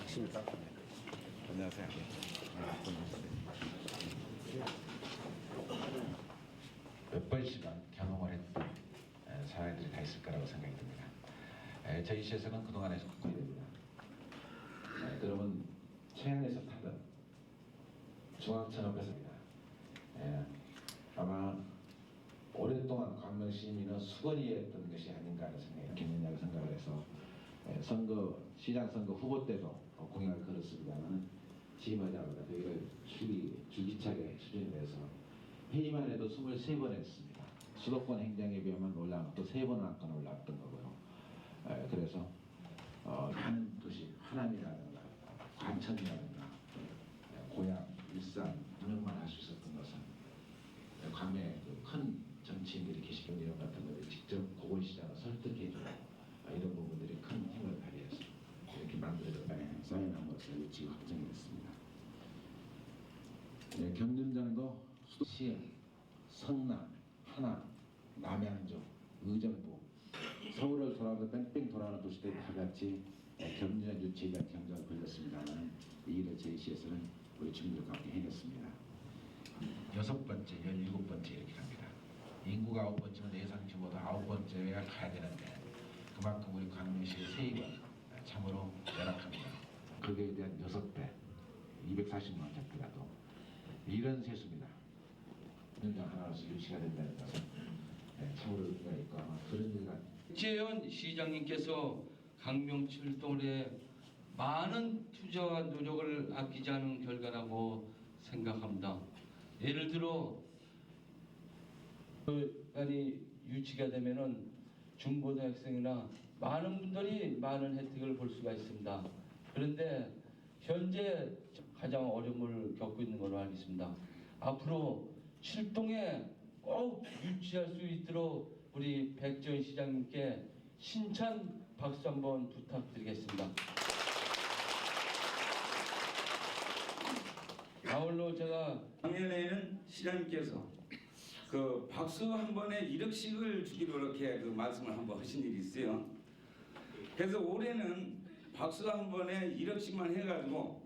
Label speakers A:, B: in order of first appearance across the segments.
A: 핵심이다. 안녕하세요.
B: 몇 번씩은 경험을 했던 사람들이 다 있을 거라고 생각이 듭니다. 저희 시에서는 그동안에 바꿔야 됩니다. 그러면 최안에서 타던 중앙천 앞에서입니다. 아마 오랫동안 광명 시민은 수건이었던 것이 아닌가 하는 생각이 겠느냐고 생각을 해서 시장 선거 후보 때도 공약을 걸었습니다만 취임하자마자 거기를 줄기차게 추진해서 회의만 해도 23번 했습니다. 수도권 행정에 비하면 올라간 또 3번 안건 올라왔던 거고요. 그래서 많은 도시 하남이라든가 관천이라든가 고향, 일산, 운영만 할 수 있었던 것은 광명에 큰 정치인들이 계시던 이런 같은 것을 직접 고건시장을 설득해주고 이런 부분들이 큰 힘을 발휘해서 이렇게 만들어졌다는 사인함으로써 일찍 확정이 됐습니다. 경륜장도 수도시흥, 성남, 하남, 남양주, 의정부, 서울을 돌아도 뺑뺑 돌아오는 도시들이 다 같이 경륜장 유치에 대한 경쟁을 벌였습니다만 이 일을 저희 시에서는 우리 주민들과 함께 해냈습니다. 6번째, 17번째 이렇게 갑니다. 인구가 9번째면 예상 규모도 9번째에 가야 되는데 그만큼 우리 광명시의 세입은 참으로 열악합니다. 그거에 대한 6배, 240만 원짜리라도 이런 세수입니다. 현장 하나로서 유치가 된다는 것은 참으로 의미가 있고 아마 그런 일가.
C: 이재현 시장님께서 광명 출동에 많은 투자와 노력을 아끼지 않은 결과라고 생각합니다. 예를 들어 이 유치가 되면은 중고등학생이나 많은 분들이 많은 혜택을 볼 수가 있습니다. 그런데 현재 가장 어려움을 겪고 있는 걸로 알고 있습니다. 앞으로 출동에 꼭 유치할 수 있도록 우리 백지원 시장님께 신찬 박수 한번 부탁드리겠습니다. 아울러 제가
D: 작년에는 시장님께서 그 박수 한 번에 1억씩을 주기로 이렇게 그 말씀을 한번 하신 일이 있어요. 그래서 올해는 박수 한 번에 1억씩만 해가지고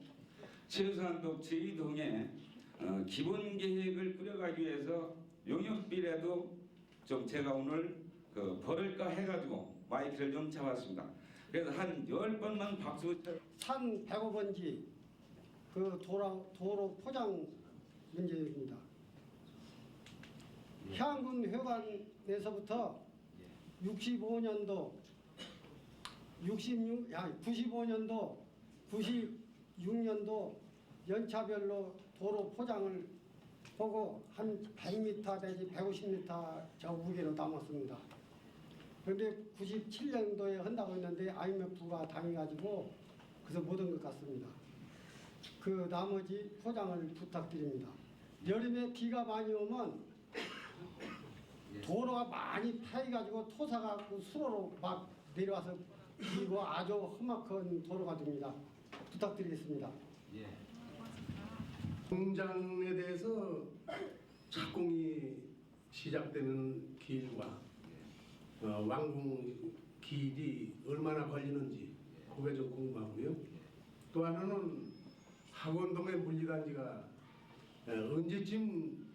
D: 최소한도 저희 동에 기본 계획을 꾸려가기 위해서 용역비라도 좀 제가 오늘 그 벌을까 해가지고 마이크를 좀 잡았습니다. 그래서 한 10번만 박수.
E: 산 105번지 그 도로 포장 문제입니다. 해안군 회관에서부터 95년도 95년도 96년도 연차별로 도로 포장을 보고 한 100m 내지 150m 저 무게로 남았습니다. 그런데 97년도에 한다고 했는데 IMF가 당해가지고 그래서 못 한 것 같습니다. 그 나머지 포장을 부탁드립니다. 여름에 비가 많이 오면 도로가 많이 파여가지고 토사가 수로로 막 내려와서 그리고 아주 험악한 도로가 됩니다. 부탁드리겠습니다.
F: 공장에 대해서 착공이 시작되는 길과 완공 길이 얼마나 걸리는지 그게 좀 궁금하고요. 또 하나는 학원동의 물리단지가 언제쯤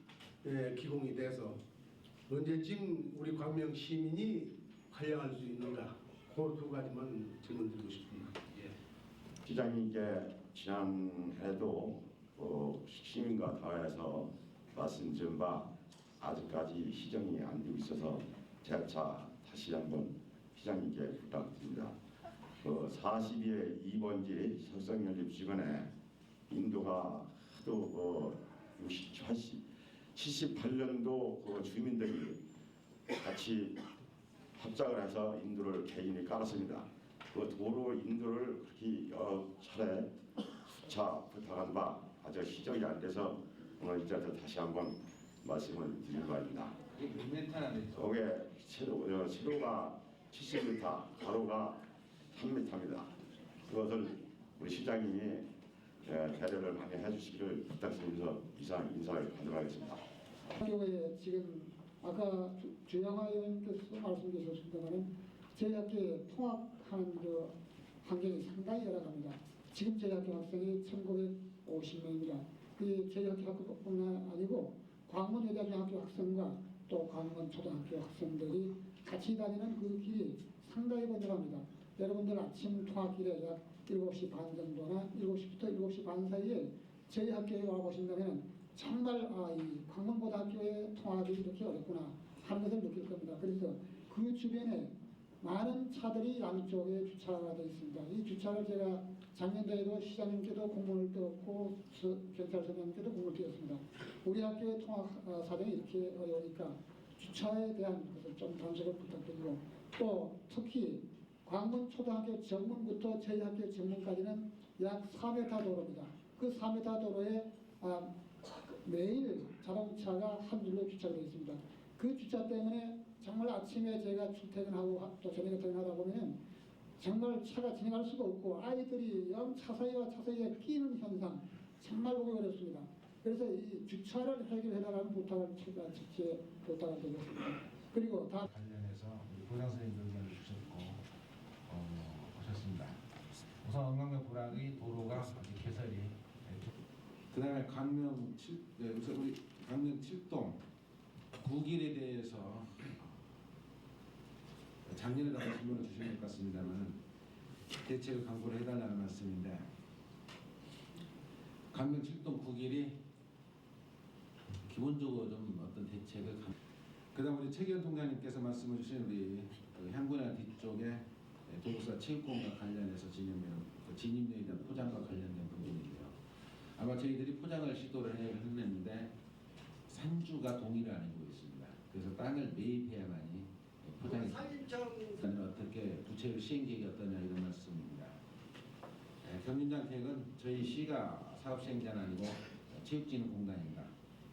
F: 기공이 돼서 언제쯤 우리 광명 시민이 활용할 수 있는가, 그 두 가지만 질문 드리고 싶습니다.
G: 시장님께 지난해도 시민과 대화해서 말씀드린 바 아직까지 시정이 안 되고 있어서 재차 다시 한번 시장님께 부탁드립니다. 42회 2번지 설성연립 주변에 인도가 하도 78년도 그 주민들이 같이 합작을 해서 인도를 개인이 깔았습니다. 그 도로 인도를 그렇게 여러 차례 수차 부탁한 바 아직 시정이 안 돼서 오늘 이제 다시 한번 말씀을 드리는 바입니다.
B: 이게 몇 미터나 되죠?
G: 거기에 세로가 70m, 가로가 3m입니다. 그것을 우리 시장님이 배려를 많이 해주시기를 부탁드리면서 이상 인사를 가져가겠습니다.
H: 학교에 지금 아까 주영하 의원께서 말씀 주셨습니다만 저희 학교에 통합 하는 그 환경이 상당히 열악합니다. 지금 저희 학교 학생이 1950명입니다. 그 저희 학교뿐만 아니고 광문여자중학교 학생과 또 광문 초등학교 학생들이 같이 다니는 그 길이 상당히 번잡합니다. 여러분들 아침 통학길에 약 7시 반 정도나 7시부터 7시 반 사이에 저희 학교에 와보신다면 정말 이 광문고등학교의 통학이 이렇게 어렵구나 하는 것을 느낄 겁니다. 그래서 그 주변에 많은 차들이 양쪽에 주차가 되어 있습니다. 이 주차를 제가 작년도에도 시장님께도 공문을 띄웠고 경찰서장님께도 공문을 띄웠습니다. 우리 학교의 통학 사정이 이렇게 어려우니까 주차에 대한 것을 좀 단속을 부탁드리고 또 특히 광문 초등학교 정문부터 저희 학교 정문까지는 약 4m 도로입니다. 그 4m 도로에 매일 자동차가 한 줄로 주차되어 있습니다. 그 주차 때문에 정말 아침에 제가 출퇴근하고 또 저녁에 퇴근하다 보면 정말 차가 진행할 수가 없고 아이들이 영 차 사이와 차 사이에 끼는 현상 정말 보기 어렵습니다. 그래서 이 주차를 해결해달라는 부탁을 제가 직접 부탁을 드렸습니다. 그리고 다
B: 관련해서 우리 보장 선생님들 의견을 주셨고 하셨습니다. 우선 엉강면 불악의 도로가 아직 개설이 그다음에 우리 강명 7동 구길에 대해서 작년에 다시 질문을 주신 것 같습니다만 대책을 강구를 해달라는 말씀인데 강명 7동 구길이 기본적으로 좀 어떤 대책을 그다음 우리 최기현 통장님께서 말씀해 주신 우리 향군의 뒤쪽에 도로사 체육공간 관련해서 진입로에 대한 포장과 관련된 부분인데요. 아마 저희들이 포장을 시도를 했는데 산주가 동의를 안 해주고 있습니다. 그래서 땅을 매입해야만이 포장이 어떻게 구체적 시행 계획이 어떠냐 이런 말씀입니다. 경륜장 계획은 저희 시가 사업 시행자는 아니고 체육진흥공단입니다.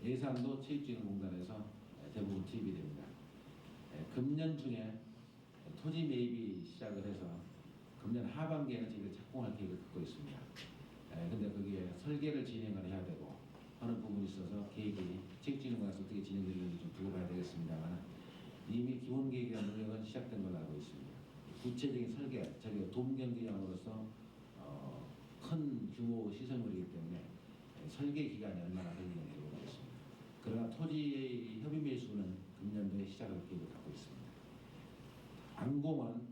B: 예산도 체육진흥공단에서 대부분 투입이 됩니다. 금년 중에 토지 매입이 시작을 해서 금년 하반기에는 저희가 착공할 계획을 갖고 있습니다. 근데 거기에 설계를 진행을 해야 되고 하는 부분이 있어서 계획이 체육진흥공단에서 어떻게 진행되는지 좀 두고 봐야 되겠습니다만 이미 기본 계획이나 노력은 시작된 걸로 알고 있습니다. 구체적인 설계, 저희가 돔경기장으로서 큰 규모 시설물이기 때문에 설계 기간이 얼마나 걸리는지 모르겠습니다. 그러나 토지의 협의 매수는 금년도에 시작할 계획을 갖고 있습니다. 안공은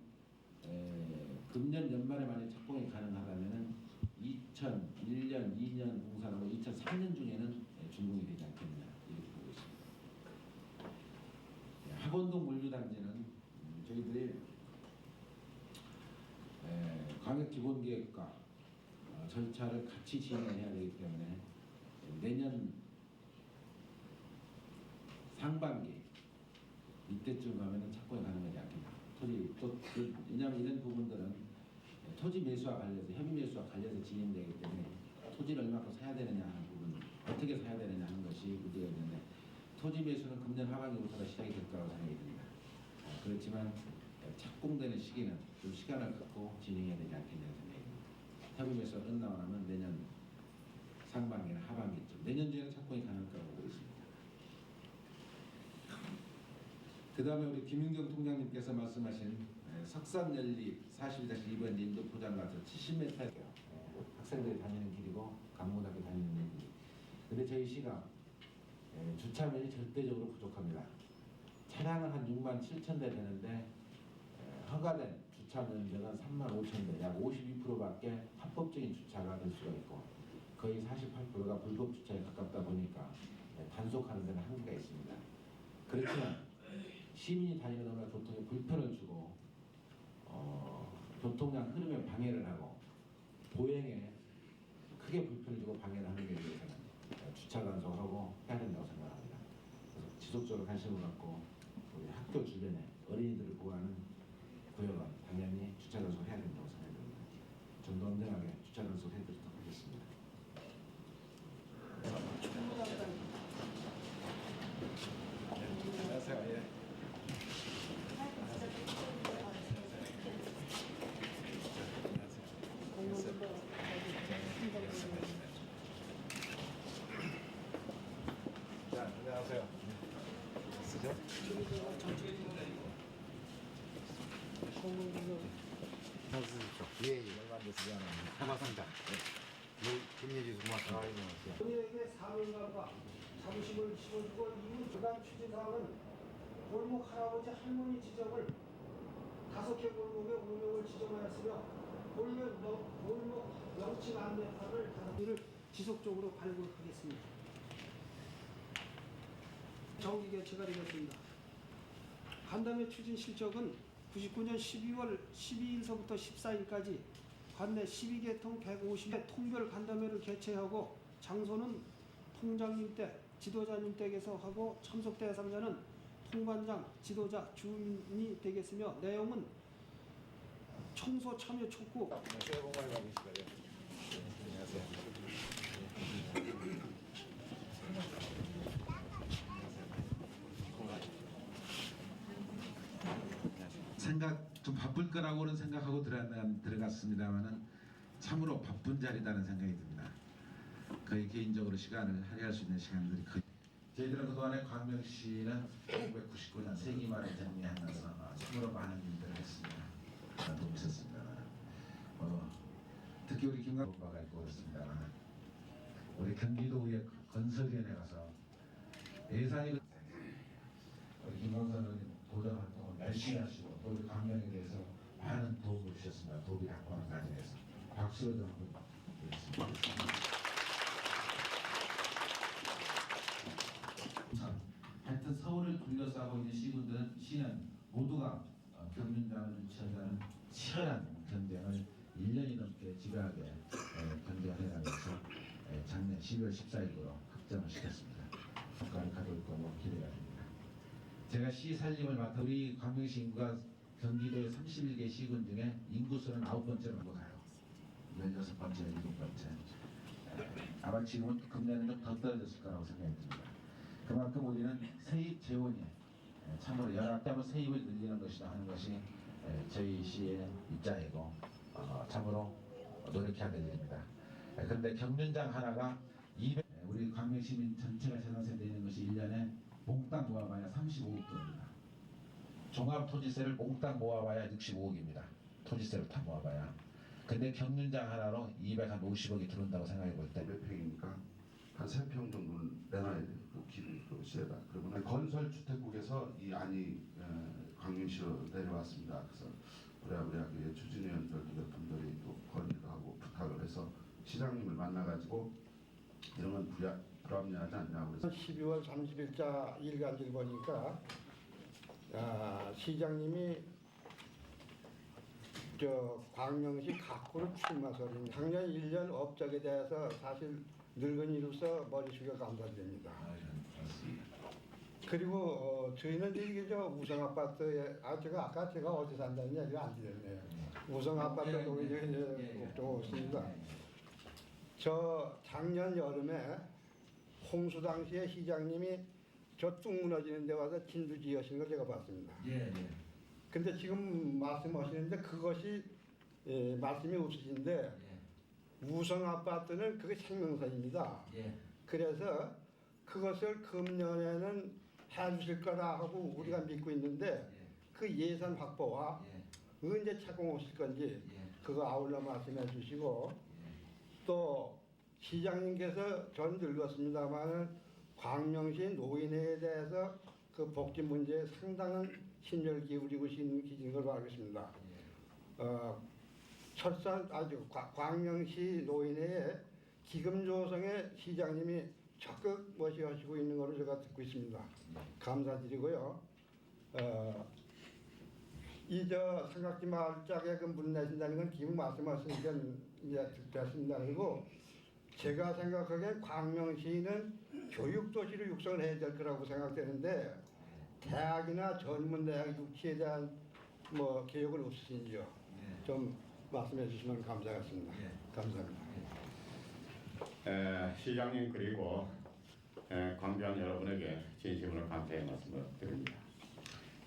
B: 금년 연말에 만약 착공이 가능하다면 2001년, 2년 공사하고 2003년 중에는 준공이 되지 않겠느냐 이렇게 보고 있습니다. 학원동 물류단지는 저희들이 광역기본계획과 절차를 같이 진행해야 되기 때문에 내년 상반기 이때쯤 가면은 착공이 가능하지 않겠나. 왜냐하면 이런 부분들은 토지 매수와 관련해서 협의 매수와 관련해서 진행되기 때문에 토지를 얼마큼 사야 되느냐 하는 부분, 어떻게 사야 되느냐 하는 것이 문제가 있는데 토지 매수는 금년 하반기부터 시작이 될 거라고 생각이 듭니다. 그렇지만 착공되는 시기는 좀 시간을 갖고 진행해야 되지 않겠냐는 생각입니다. 협의 매수가 끝나고 나면 내년 상반기나 하반기쯤, 내년 중에는 착공이 가능할 거라고 보고 있습니다. 그 다음에 우리 김윤경 통장님께서 말씀하신 석산연립 42-2번 인도 포장마차 70m예요. 학생들이 다니는 길이고 강문학교 다니는 길이. 근데 저희 시가 주차면이 절대적으로 부족합니다. 차량은 한 6만 7천 대 되는데 허가된 주차면적은 3만 5천 대, 약 52%밖에 합법적인 주차가 될 수가 있고 거의 48%가 불법 주차에 가깝다 보니까 단속하는 데는 한계가 있습니다. 그렇지만 시민이 다니는 동안 교통에 불편을 주고 교통량 흐름에 방해를 하고 보행에 크게 불편을 주고 방해를 하는 데 대해서는 주차 단속하고 해야 된다고 생각합니다. 그래서 지속적으로 관심을 갖고 우리 학교 주변에 어린이들을 보호하는 구역은 당연히 주차 단속을 해야 된다고 생각합니다. 좀 더 언제나게 주차 단속을 해드리도록 하겠습니다.
A: 안녕하세요. 예. 자, 안녕하세요. 쓰죠? 하십시오.
B: 예, 열반돼서 미안합니다.
A: 고맙습니다. 김예지 고맙습니다.
E: 본인에게 사명감과 자부심을 심어주고 이후 주간 추진사항은 골목 할아버지 할머니 지점을 5개 골목의 운영을 지정하였으며 골목 명칭 안내판을 를 지속적으로 발굴하겠습니다. 정기 개최가 되겠습니다. 간담회 추진 실적은 99년 12월 12일서부터 14일까지 관내 12개 통 150회 통별 간담회를 개최하고 장소는 통장님 댁, 지도자님 댁에서 하고 참석 대상자는 통관장, 지도자, 주민이 되겠으며 내용은 청소 참여 촉구.
B: 새해 복 많이 받으시고요. 안녕하세요. 생각 좀 바쁠 거라고는 생각하고 들어갔습니다만은 참으로 바쁜 자리다는 생각이 듭니다. 거의 개인적으로 시간을 할애할 수 있는 시간들이 거의. 저희들은 그동안에 광명시는 1999년 세기말에 정리하면서 참으로 많은 일들을 했습니다. 도움이 있었습니다만 특히 우리 김광 오빠가 있고 그렇습니다만 우리 경기도의 건설위원회 가서 예산이 우리 김광선 도전 활동을 열심히 하시고 또 우리 광명에 대해서 많은 도움을 주셨습니다. 도움이 확보하는 과정에서 박수로 좀 한번 드리겠습니다. 하여튼 서울을 둘러싸고 있는 시는 모두가 경륜장을 유치하자는 치열한 경쟁을 1년이 넘게 지배하게 경쟁을 해나가면서 작년 12월 14일으로 확정을 시켰습니다. 성과를 가져올 거로 기대가 됩니다. 제가 시 살림을 맡아 우리 광명시 인구가 경기도의 31개 시군 중에 인구수는 9번째로 가요. 16번째, 7번째. 아마 지금은 금년에는 좀 더 떨어졌을 거라고 생각이 듭니다. 그만큼 우리는 세입 재원이 참으로 열악하면 세입을 늘리는 것이다 하는 것이 저희 시의 입장이고 참으로 노력해야 될 일입니다. 그런데 경륜장 하나가 우리 광명시민 전체가 재산세 내는 것이 1년에 몽땅 모아봐야 35억 돈입니다. 종합토지세를 몽땅 모아봐야 65억입니다. 토지세를 다 모아봐야. 근데 경륜장 하나로 250억이 들어온다고 생각해 볼 때
I: 몇 평이니까 한 3평 정도는 내놔야 돼요. 그 시에다. 그러면 건설주택국에서 이 안이 광명시로 내려왔습니다. 그래서 우리 학교의 추진위원들 몇 분들이 또 건의도 하고 부탁을 해서 시장님을 만나가지고 이런 건 불합리하지 않냐고 그래서
E: 12월 30일자 일간지를 보니까 시장님이 광명시 가꾸를 출마설인 작년 1년 업적에 대해서 사실 늙은이로서 머리 숙여 감사드립니다. 그리고 저희는 이게 우성 아파트에 제가 아까 제가 어디 산다는 얘기가 안 들렸네요. 우성 아파트도 꼭 있습니다. 저 작년 여름에 홍수 당시에 시장님이 저 뚝 무너지는 데 와서 진두지 하신 걸 제가 봤습니다. 근데 지금 말씀하시는데 그것이 말씀이 없으신데 우성 아파트는 그게 생명선입니다. 그래서 그것을 금년에는 해주실 거라 하고 우리가 믿고 있는데 그 예산 확보와 언제 착공 오실 건지 그거 아울러 말씀해 주시고 또 시장님께서 전 늙었습니다만은 광명시 노인회에 대해서 그 복지 문제에 상당한 심혈을 기울이고 계신 걸로 알고 있습니다. 광명시 노인회에 기금 조성에 시장님이 적극 모시하시고 있는 걸로 제가 듣고 있습니다. 감사드리고요. 삼각지 마을 짝에 그 문 내신다는 건 기분 말씀하시니까 이제 됐습니다. 그리고 제가 생각하기엔 광명시는 교육도시로 육성을 해야 될 거라고 생각되는데 대학이나 전문대학 유치에 대한 계획은 없으신지요? 좀 말씀해 주시면 감사하겠습니다. 감사합니다.
J: 시장님 그리고 관계한 여러분에게 진심으로 감사의 말씀을 드립니다.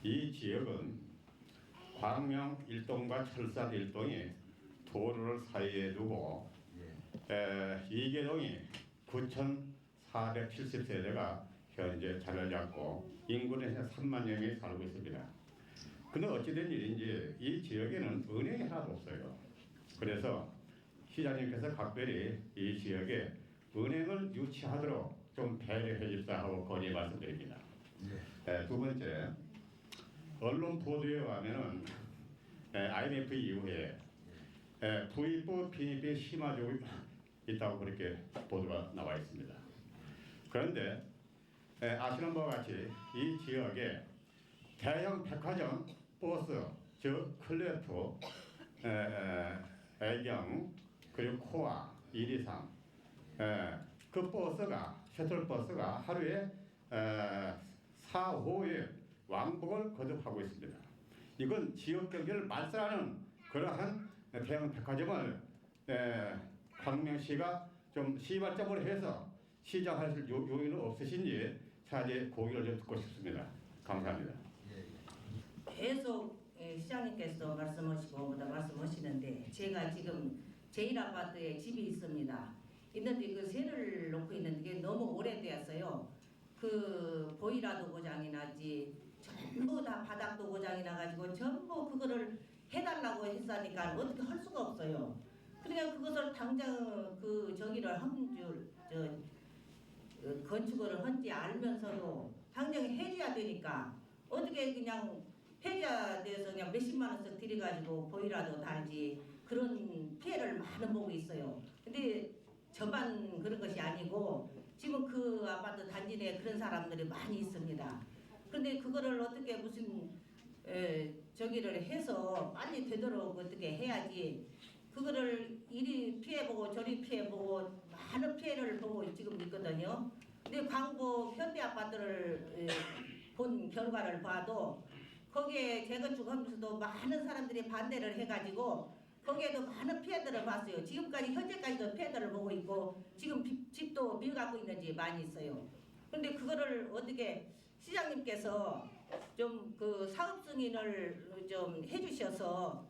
J: 이 지역은 광명 1동과 철산 1동이 도로를 사이에 두고 이계동이 9,470세대가 현재 자리를 잡고 인구는 3만 명이 살고 있습니다. 그는 어찌된 일인지 이 지역에는 은행이 하나도 없어요. 그래서 시장님께서 각별히 이 지역에 은행을 유치하도록 좀 배려해 주십사 하고 건의 말씀드립니다. 두 번째, 언론 보도에 의하면은 IMF 이후에 부익부 빈익빈 심화되고 있다고 그렇게 보도가 나와 있습니다. 그런데 아시는 바와 같이 이 지역에 대형 백화점, 버스, 즉 클레프, 애경, 그리고 코아, 123, 그 버스가 셔틀버스가 하루에 4, 5일 왕복을 거듭하고 있습니다. 이건 지역 경제를 말살하는 그러한 대형 백화점을 광명시가 좀 시발점을 해서 시작할 요인은 없으신지 차제 고의를 좀 듣고 싶습니다. 감사합니다.
K: 계속 시장님께서 말씀하시는데 제가 지금 제1아파트에 집이 있습니다. 있는데 그 세를 놓고 있는데 게 너무 오래되었어요. 그 보일러도 고장이 나지 전부 다 바닥도 고장이 나가지고 전부 그거를 해달라고 했으니까 어떻게 할 수가 없어요. 그러니까 그것을 당장 그 저기를 건축을 한지 알면서도 당장 해줘야 되니까 어떻게 그냥 해줘야 돼서 그냥 몇십만 원씩 들여가지고 보일러도 달지 그런 피해를 많이 보고 있어요. 근데 저만 그런 것이 아니고 지금 그 아파트 단지 내에 그런 사람들이 많이 있습니다. 그런데 그거를 어떻게 무슨 저기를 해서 빨리 되도록 어떻게 해야지 그거를 이리 피해보고 저리 피해보고 많은 피해를 보고 지금 있거든요. 근데 광부 현대아파트를 본 결과를 봐도 거기에 재건축하면서도 많은 사람들이 반대를 해가지고 거기에도 많은 피해들을 봤어요. 지금까지 현재까지도 피해들을 보고 있고 지금 집도 비어갖고 있는 집 많이 있어요. 그런데 그거를 어떻게 시장님께서 좀 그 사업 승인을 좀 해주셔서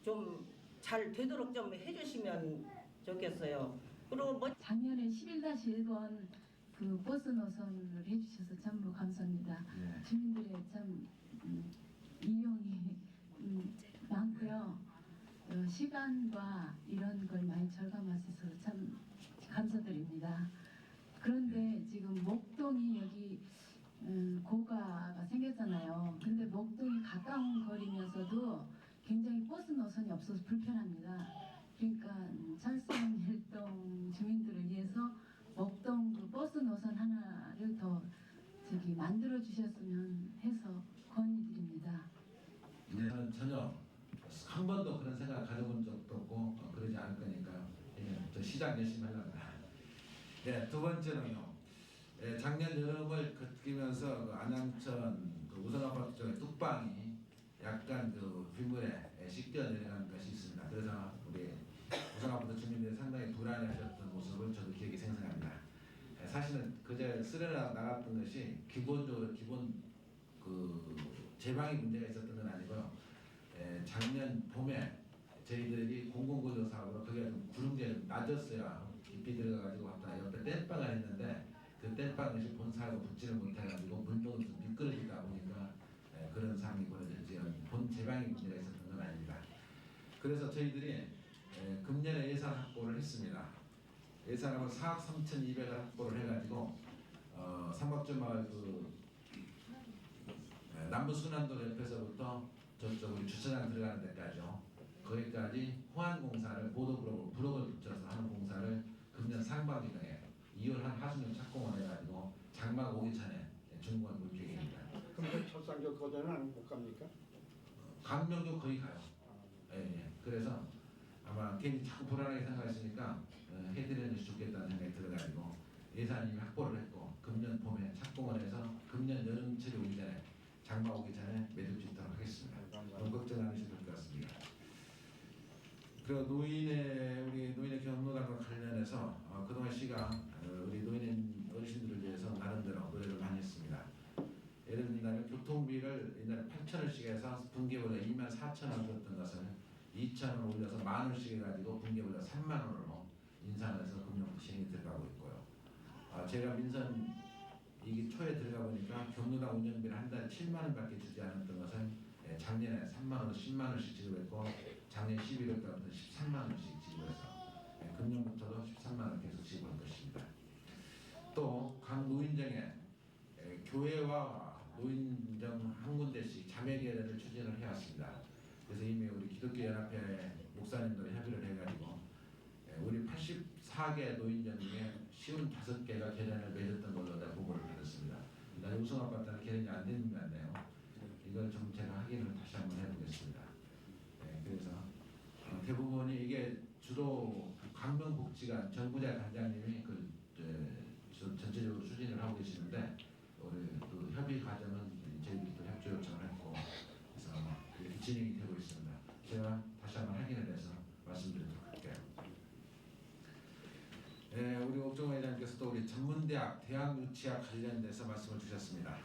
K: 좀 잘 되도록 좀 해주시면 좋겠어요. 그리고 뭐
L: 작년에 11-1번 그 버스 노선을 해주셔서 참으로 감사합니다. 주민들의 참 이용이 많고요. 시간과 이런 걸 많이 절감하셔서 참 감사드립니다. 그런데 지금 목동이 여기 고가가 생겼잖아요. 근데 목동이 가까운 거리면서도 굉장히 버스 노선이 없어서 불편합니다. 그러니까 철산 일동 주민들을 위해서 목동 그 버스 노선 하나를 더 만들어 주셨으면 해서 건의드립니다.
B: 저는 전혀 한 번도 그런 생각 가져본 적도 없고 그러지 않을 거니까요. 저 시장 열심히 하려고. 두 번째는요. 작년 여름을 거치면서 그 안양천 그 우성아파트 쪽에 뚝방이 약간 그 빗물에 씻겨 내려가는 것이 있습니다. 그래서 우리 우성아파트 주민들이 상당히 불안해하셨던 모습을 저도 기억이 생생합니다. 사실은 그제 쓰레 나갔던 것이 기본적으로 그 제방이 문제가 있었던 건 아니고요. 작년 봄에 저희들이 공공구조 사업으로 거기가 좀 구름지에 낮았어요. 깊이 들어가가지고 왔다 옆에 땜빵을 했는데 그 땜빵 것이 본사하고 붙지를 못해가지고 물병이 좀 미끄러지다 보니까 그런 상황이 벌어졌지 본 제방이 문제가 있었던 건 아닙니다. 그래서 저희들이 금년에 예산 확보를 했습니다. 예산을 4억 3,200을 확보를 해가지고 삼박주마을 그 남부순환도 옆에서부터 저쪽 우리 주차장 들어가는 데까지요. 거기까지 호환공사를 보도 블록을 붙여서 하는 공사를 금년 상반기에 2월 한 하순에 착공을 해가지고 장마가 오기 전에 준공할 계획입니다.
E: 그럼 그 철산교 거제는 못 갑니까?
B: 강명도 거의 가요. 그래서 아마 괜히 자꾸 불안하게 생각했으니까 해드리는 것이 좋겠다는 생각이 들어가지고 예산이 확보를 했고 금년 봄에 착공을 해서 금년 여름철이 오기 전에 장마 오기 전에 매듭 짓도록 하겠습니다. 너무 걱정 안 하셔도 될 것 같습니다. 그 우리 노인의 경로당과 관련해서 그동안 시가 우리 노인 어르신들을 위해서 나름대로 노래를 많이 했습니다. 예를 들면 교통비를 옛날에 8,000원씩 해서 분기별로 24,000원 줬던 것을 2,000원 올려서 10,000원씩 해가지고 분기별로 30,000원으로 인상을 해서 금융 시행이 들어가고 있고요. 제가 민선 2기 초에 들어가 보니까 경로당 운영비를 한 달에 70,000원밖에 주지 않았던 것을 작년에 3만 원, 10만 원씩 지급했고 작년 11월 달부터 13만 원씩 지급해서 금년부터도 13만 원 계속 지급할 것입니다. 또 각 노인정에 교회와 노인정 한 군데씩 자매계례를 추진을 해왔습니다. 그래서 이미 우리 기독교연합회 목사님들이 협의를 해가지고 우리 84개 노인정 중에 55개가 계례를 맺었던 걸로 내가 보고를 받았습니다. 우성 아파트는 계례이 안 되는 것 같네요. 이걸 좀 제가 확인을 다시 한번 해보겠습니다. 그래서 대부분이 이게 주로 강명복지관 정부자 단장님이 전체적으로 추진을 하고 계시는데 우리 그 협의 과정은 저희들이 또 협조 요청을 했고 그래서 이렇게 진행이 되고 있습니다. 제가 다시 한번 확인을 해서 말씀드리도록 할게요. 우리 옥정호 회장님께서도 우리 전문대학, 대학 유치와 관련돼서 말씀을 주셨습니다.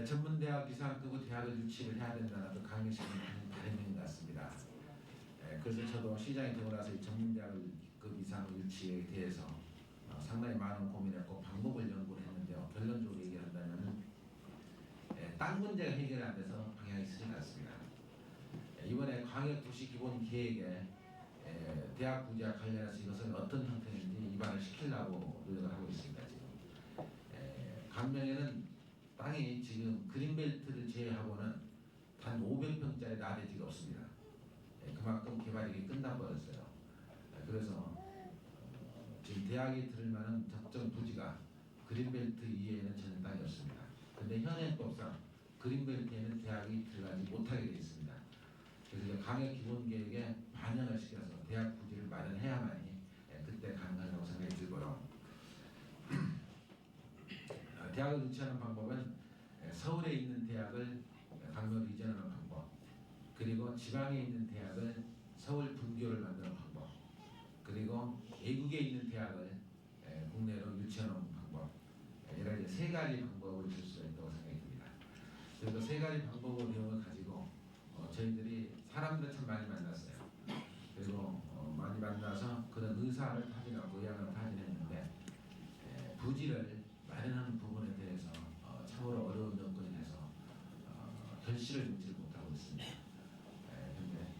B: 전문대학 이상급의 대학을 유치를 해야 된다는 그 강의실은 바람인 것 같습니다. 그래서 저도 시장이 되고 나서 이 전문대학급 이상의 유치에 대해서 상당히 많은 고민했고 방법을 연구를 했는데요. 결론적으로 얘기한다면 땅 문제가 해결이 안 돼서 방향이 서지 않습니다. 이번에 광역도시기본계획에 대학 부지와 관련해서 이것을 어떤 형태인지 입안을 시키려고 노력을 하고 있습니다. 지금 강명에는 땅이 지금 그린벨트를 제외하고는 단 500평짜리 나대지가 없습니다. 그만큼 개발이 끝나버렸어요. 그래서 지금 대학이 들을 만한 적정 부지가 그린벨트 이외에는 전혀 땅이 없습니다. 근데 현행법상 그린벨트에는 대학이 들어가지 못하게 되어 있습니다. 그래서 강역기본계획에 반영을 시켜서 대학 부지를 마련해야만이 그때 가능하다고 생각이 들고요. 대학을 유치하는 방법은 서울에 있는 대학을 강명으로 이전하는 방법, 그리고 지방에 있는 대학을 서울 분교를 만드는 방법, 그리고 외국에 있는 대학을 국내로 유치하는 방법, 여러 가지 세 가지 방법을 줄 수가 있다고 생각이 듭니다. 그래서 세 가지 방법의 내용을 가지고 저희들이 사람들을 참 많이 만났어요. 그리고 많이 만나서 그런 의사를 타진하고 의향을 타진했는데 부지를 마련하는 부분에 대해서 참으로 어려운 여건에서 결실을 맺지 못하고 있습니다. 그런데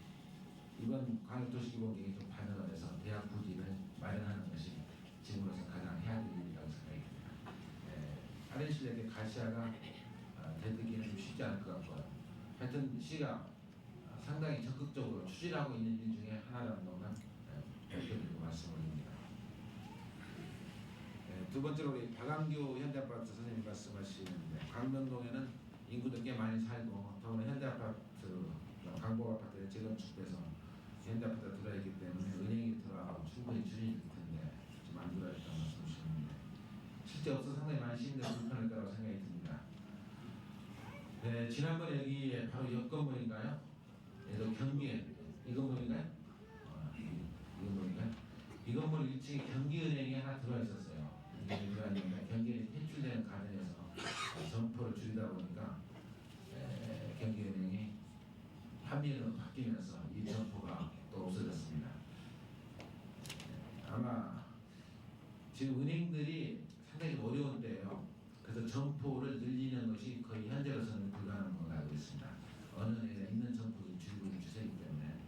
B: 이번 광역도시기본계획이 좀 반영을 해서 대학 부지를 마련하는 것이 지금으로서 가장 해야 될 일이라고 생각이 듭니다. 빠른 시일 내에 가시화가 되기는 좀 쉽지 않을 것 같고요. 하여튼 시가 상당히 적극적으로 추진하고 있는 일 중에 하나라는 것만 밝혀드리고 말씀을 드립니다. 두 번째로 우리 박완규 현대아파트 선생님 말씀하시는데 강명동에는 인구도 꽤 많이 살고 더구나 현대아파트, 강북아파트에 재건축돼서 현대아파트가 들어있기 때문에 은행이 들어가고 충분히 추진이 될 텐데 좀 안 들어있다는 말씀 주시는데 실제 없어서 상당히 많은 시민들이 불편할 거라고 생각이 듭니다. 지난번에 여기 바로 옆 건물인가요? 여기 경기에 이 건물인가요? 이 건물인가요? 이 건물 1층에 경기은행이 하나 들어와 있었어요. 이게 들어왔는데 경기은행이 퇴출되는 과정에서 점포를 줄이다 보니까 경기은행이 판매로 바뀌면서 이 점포가 또 없어졌습니다. 아마 지금 은행들이 상당히 어려운 때예요. 그래서 점포를 늘리는 것이 거의 현재로서는 불가능한 걸로 알고 있습니다. 어느 은행에 있는 점포를 줄이고 있는 추세이기 때문에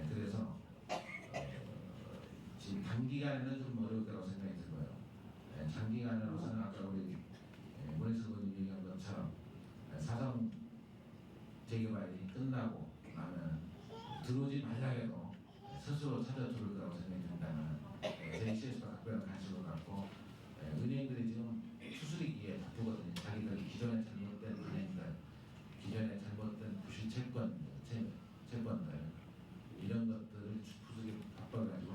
B: 그래서 지금 단기간에는 좀 어려울 거라고 생각이 들고요. 장기간으로서는 아까 우리 문혜석 의원님 얘기한 것처럼 사상 재개발이 끝나고 나면 들어오지 말라해도 스스로 찾아 들어올 거라고 생각이 든다면 저희 CS가 각별한 관심을 갖고 은행들이 지금 추스리기에 바쁘거든요. 자기들 기존에 잘못된 은행들, 기존에 잘못된 부실 채권들 이런 것들을 추스리기 바빠가지고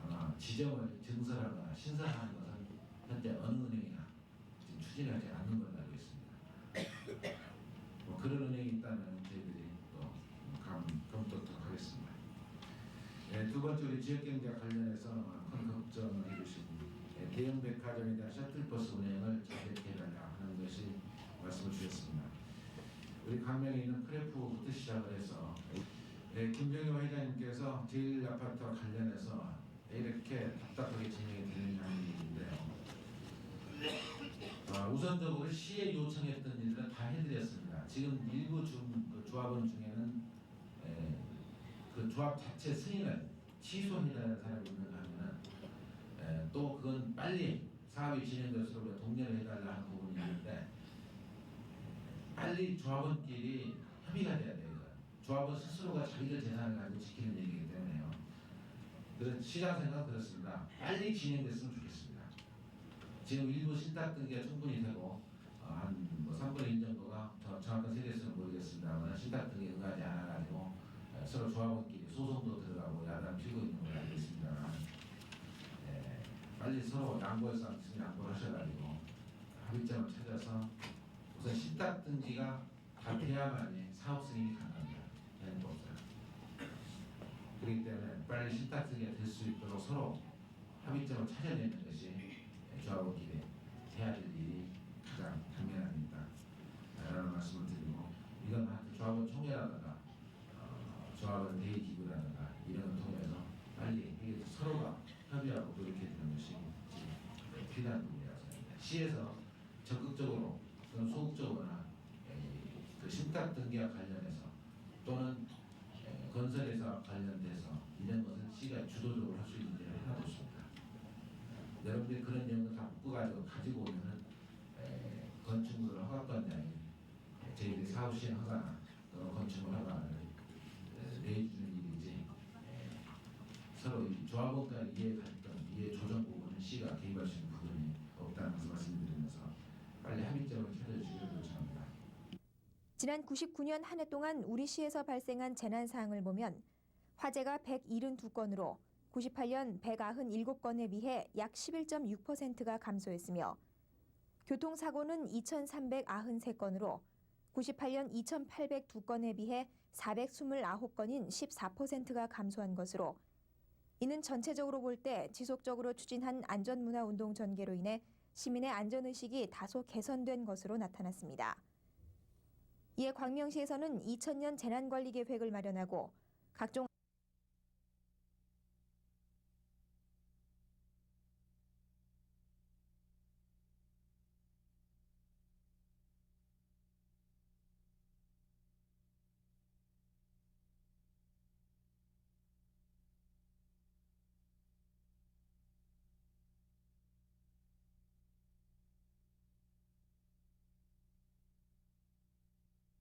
B: 아마 지점을 증설하거나 신설하는 것은 현재 어느 은행이나 지금 추진하지 않는 걸로 알고 있습니다. 그런 은행이 있다면 저희들이 또 검토하도록 하겠습니다. 두 번째 우리 지역경제와 관련해서 큰 걱정을 해주신 대형 백화점에 대한 셔틀버스 운행을 자제해달라 하는 것이 말씀을 주셨습니다. 우리 강명에 있는 크래프부터 시작을 해서 김정희 회장님께서 제1아파트와 관련해서 이렇게 답답하게 진행이 되는 일인데요. 우선적으로 시에 요청했던 일들은 다 해드렸습니다. 지금 일부 조합원 중에는 그 조합 자체 승인을 취소해야 하는 사람이 있는가 하면은 또 그건 빨리 사업이 진행될수록 독려를 해달라 하는 부분이 있는데 빨리 조합원끼리 협의가 돼야 돼요. 조합원 스스로가 자기들 재산을 가지고 지키는 얘기이기 때문에요. 그래서 시장 생각은 그렇습니다. 빨리 진행됐으면 좋겠습니다. 지금 일부 신탁 등기가 충분히 되고 한 3분의 1 정도가 더 정확한 세대수는 모르겠습니다만 신탁 등기에 응하지 않아가지고 서로 조합원끼리 소송도 들어가고 야단 피고 있는 걸 알고 있습니다만 빨리 서로 양보할 수 있으면 양보를 하셔가지고 합의점을 찾아서 우선 신탁 등기가 다 돼야만이 사업 승인이 가능합니다. 되는 거 없어요. 그렇기 때문에 빨리 신탁 등기가 될 수 있도록 서로 합의점을 찾아내는 것이 조합원끼리 해야 될 일이 가장 당면한 일이다 라는 말씀을 드리고 이건 조합원 총회라든가 조합원 대의기구라든가 이런 걸 통해서 빨리 서로가 협의하고 노력해주는 것이 필요한 부분이라고 생각합니다. 시에서 적극적으로 또는 소극적으로나 그 신탁 등기와 관련해서 또는 건설회사 관련돼서 이런 것은 시가 주도적으로 할 수 있는 일은 하나도 없습니다. 여러분들이 그런 내용을 다 가지고 오면은 건축물 허가권자인 저희들이 사업 시행 허가나 또는 건축물 허가를 내주는 일이지 서로 조합원 간 이해 갈등, 이해 조정 부분은 시가 개입할 수 있는 부분이 없다는 것을 말씀드리면서 빨리 합의점을 찾아주시기를 요청합니다.
M: 지난 99년 한 해 동안 우리 시에서 발생한 재난 사항을 보면 화재가 172건으로 98년 197건에 비해 약 11.6%가 감소했으며 교통사고는 2,393건으로 98년 2,802건에 비해 429건인 14%가 감소한 것으로 이는 전체적으로 볼 때 지속적으로 추진한 안전문화운동 전개로 인해 시민의 안전의식이 다소 개선된 것으로 나타났습니다. 이에 광명시에서는 2000년 재난관리계획을 마련하고 각종